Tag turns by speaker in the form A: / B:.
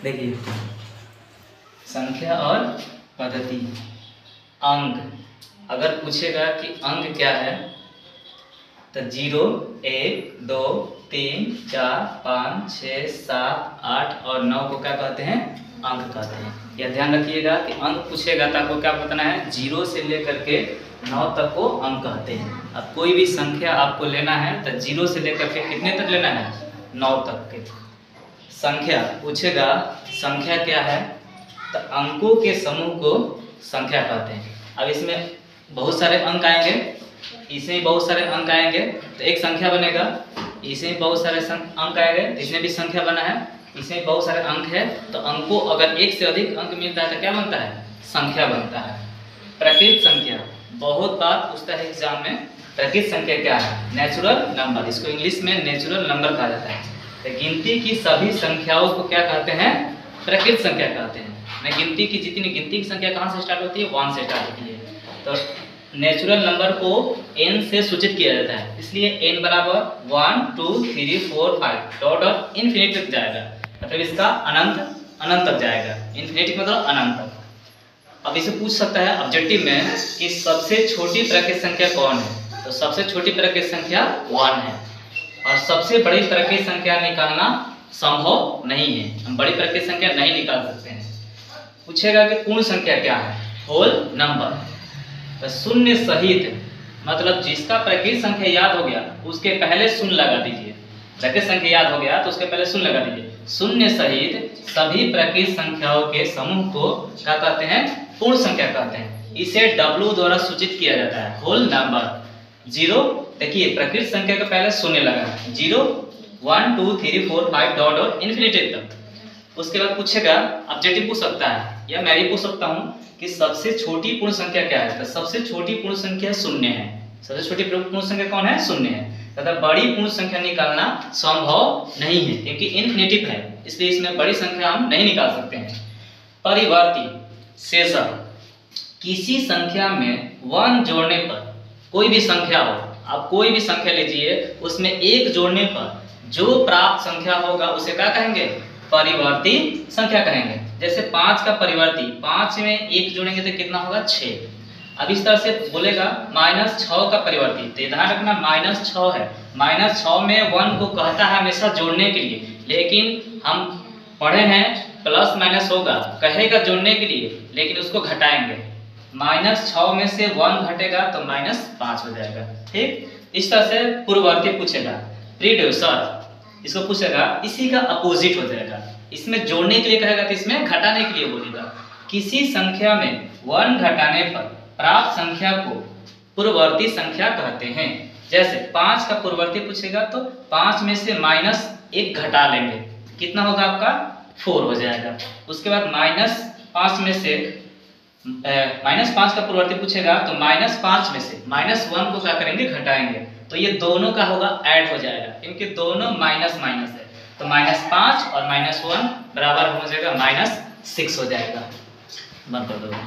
A: देखिए, संख्या और पद्धति। अंक अगर पूछेगा कि अंक क्या है तो 0, 1, 2, 3, 4, 5, 6, 7, 8 और 9 को क्या कहते हैं? अंक कहते हैं। यह ध्यान रखिएगा कि अंक पूछेगा तो आपको क्या बताना है? 0 से लेकर के 9 तक को अंक कहते हैं। अब कोई भी संख्या आपको लेना है तो 0 से लेकर के कितने तक लेना है? 9 तक के। संख्या पूछेगा, संख्या क्या है तो अंकों के समूह को संख्या कहते हैं। अब इसमें बहुत सारे अंक आएंगे, इसमें बहुत सारे अंक आएंगे तो एक संख्या बनेगा, इसमें बहुत सारे अंक आएंगे, इसमें भी संख्या बना है, इसमें बहुत सारे अंक है तो अंकों अगर एक से अधिक अंक मिलता है तो क्या बनता है? संख्या बनता है। प्रकृत संख्या बहुत बार पूछता है एग्जाम में, प्रकृत संख्या क्या है? नेचुरल नंबर, इसको इंग्लिश में नेचुरल नंबर कहा जाता है। तो गिनती की सभी संख्याओं को क्या कहते हैं? प्रकृत संख्या कहते हैं। गिनती की जितनी गिनती की संख्या कहाँ से स्टार्ट होती है? 1 से स्टार्ट होती है। तो नेचुरल नंबर को n से सूचित किया जाता है, इसलिए n बराबर 1, 2, 3, 4, 5 डॉट इन्फिनिटी तक जाएगा, मतलब इसका अनंत अनंत तक जाएगा। इन्फिनिटी मतलब अनंत तक। अब इसे पूछ सकता है ऑब्जेक्टिव में कि सबसे छोटी प्राकृत संख्या कौन है? तो सबसे छोटी प्राकृत संख्या 1 है और सबसे बड़ी प्राकृत संख्या निकालना संभव नहीं है, हम बड़ी प्राकृत संख्या नहीं निकाल सकते हैं। पूछेगा कि पूर्ण संख्या क्या है? Whole number. तो शून्य सहित मतलब जिसका प्राकृत संख्या याद हो गया उसके पहले शून्य लगा दीजिए। प्राकृत संख्या याद हो गया तो उसके पहले शून्य लगा दीजिए। शून्य सहित सभी प्राकृत संख्याओं के समूह को क्या कहते हैं? पूर्ण संख्या कहते हैं। इसे W द्वारा सूचित किया जाता है, होल नंबर। 0 देखिए प्राकृत संख्या के पहले शून्य लगा, 0, 1, 2, 3, 4, 5 डॉट इन्फिनिटी तक। उसके बाद पूछेगा, ऑब्जेक्टिव पूछ सकता है या मैं भी पूछ सकता हूँ कि सबसे छोटी पूर्ण संख्या क्या है? तो सबसे छोटी पूर्ण संख्या शून्य है। सबसे छोटी पूर्ण संख्या कौन है? शून्य है। तथा बड़ी पूर्ण संख्या निकालना संभव नहीं है क्योंकि इन्फिनिटिव है, इसलिए इसमें बड़ी संख्या हम नहीं निकाल सकते हैं। परिवर्ती शेषक, किसी संख्या में 1 जोड़ने पर, कोई भी संख्या हो, आप कोई भी संख्या लीजिए, उसमें 1 जोड़ने पर जो प्राप्त संख्या होगा उसे क्या कहेंगे? परिवर्ती संख्या कहेंगे। जैसे 5 का परिवर्ती, 5 में 1 जोड़ेंगे तो कितना होगा? 6। अब इस तरह से बोलेगा -6 का परिवर्ती, तो ध्यान रखना -6 है, -6 में 1 को कहता है हमेशा जोड़ने के लिए, लेकिन हम पढ़े हैं प्लस माइनस होगा, कहेगा जोड़ने के लिए, लेकिन उसको घटाएंगे। -6 में से 1 घटेगा तो -5 हो जाएगा। ठीक, इस तरह से पूर्ववर्ती पूछेगा। प्रीड्यूसर इसको पूछेगा, इसी का अपोजिट हो जाएगा। इसमें जोड़ने के लिए कहेगा तो इसमें घटाने के लिए बोलेगा। किसी संख्या में 1 घटाने पर प्राप्त संख्या को पूर्ववर्ती संख्या कहते हैं। जैसे 5 का पूर्ववर्ती पूछेगा तो 5 में से -1 घटा लेंगे, कितना होगा आपका? 4 हो जाएगा। उसके बाद -5 में से -5 का पूर्ववर्ती पूछेगा तो -5 में से -1 को क्या करेंगे? घटाएंगे, तो ये दोनों का होगा ऐड हो जाएगा, क्योंकि दोनों माइनस माइनस है, तो -5 और -1 बराबर हो जाएगा -6 हो जाएगा। बंद कर दो।